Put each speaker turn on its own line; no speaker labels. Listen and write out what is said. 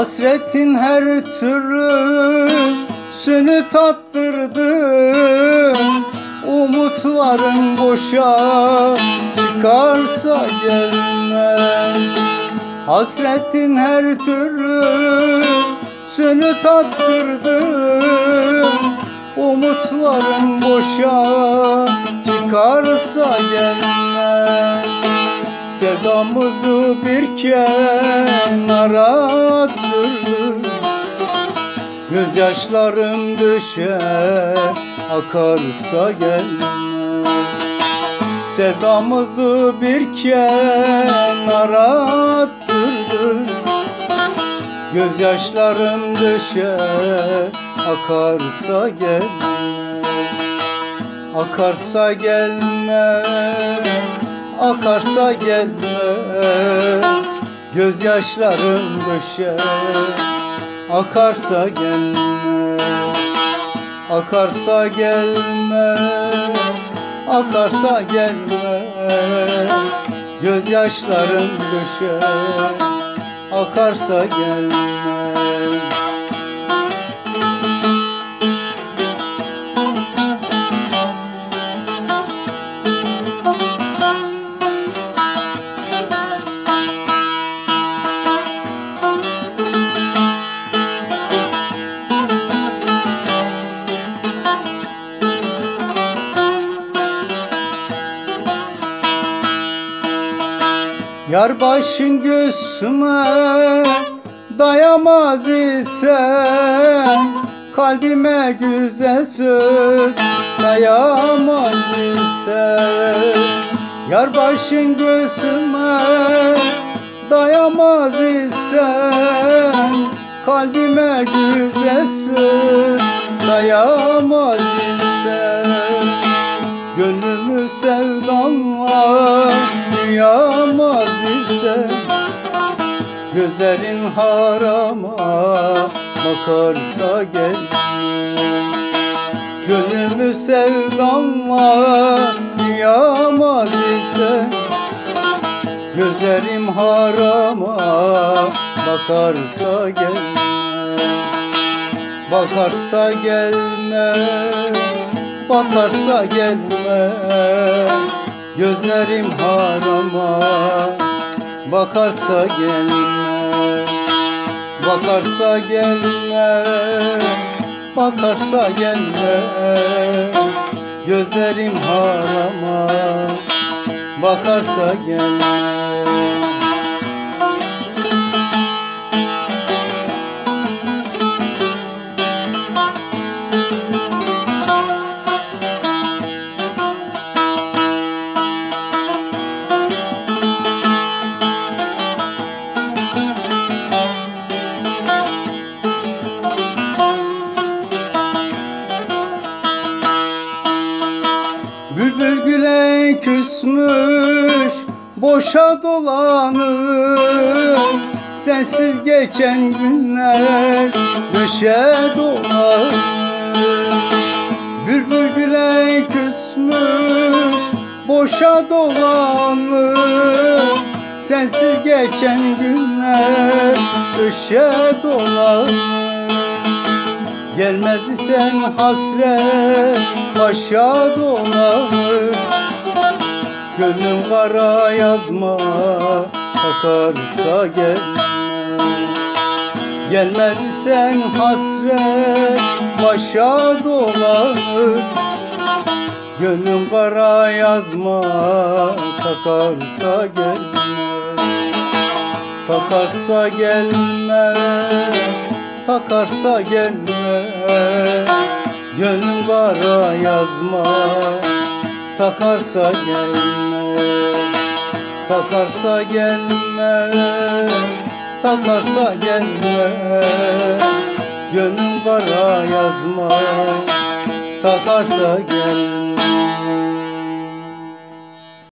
Hasretin her türlüsünü tattırdın. Umutların boşa çıkarsa gelmez. Hasretin her türlüsünü tattırdın. Umutların boşa çıkarsa gelmez. Sevdamızı bir kenara attırdın. Gözyaşlarım düşer akarsa gelmez. Sevdamızı bir kenara attırdın. Gözyaşlarım düşer akarsa gelmez. Akarsa gelmez, akarsa gelmez. Gözyaşlarım düşer akarsa gelmez. Akarsa gelmez, akarsa gelmez. Gözyaşlarım düşer akarsa gelmez. Yar başın göğsüme dayamaz ise, kalbime güzel söz sayamaz ise. Yar başın göğsüme dayamaz ise, kalbime güzel söz sayamaz ise. Gönlümü sevdanla duyamaz ise, gözlerin harama bakarsa gelmez. Gönlümü sevdanla duyamaz ise, gözlerim harama bakarsa gelmez. Bakarsa gelmez, bakarsa gelmez. Gözlerim harama bakarsa gelmez. Bakarsa gelmez, bakarsa gelmez. Gözlerim harama bakarsa gelmez. Bülbül güle küsmüş, boşa dolanır. Sensiz geçen günler düşe dolanır. Bülbül güle küsmüş, boşa dolanır. Sensiz geçen günler düşe dolanır. Gelmez isen hasret başa dolanır. Gönlüm kara yazma takarsa gelmez. Gelmez isen hasret başa dolanır. Gönlüm kara yazma takarsa gelmez. Takarsa gelmez, takarsa gelmez. Gönlüm kara yazma takarsa gelmez. Takarsa gelmez, takarsa gelmez. Gönlüm kara yazma takarsa gelmez.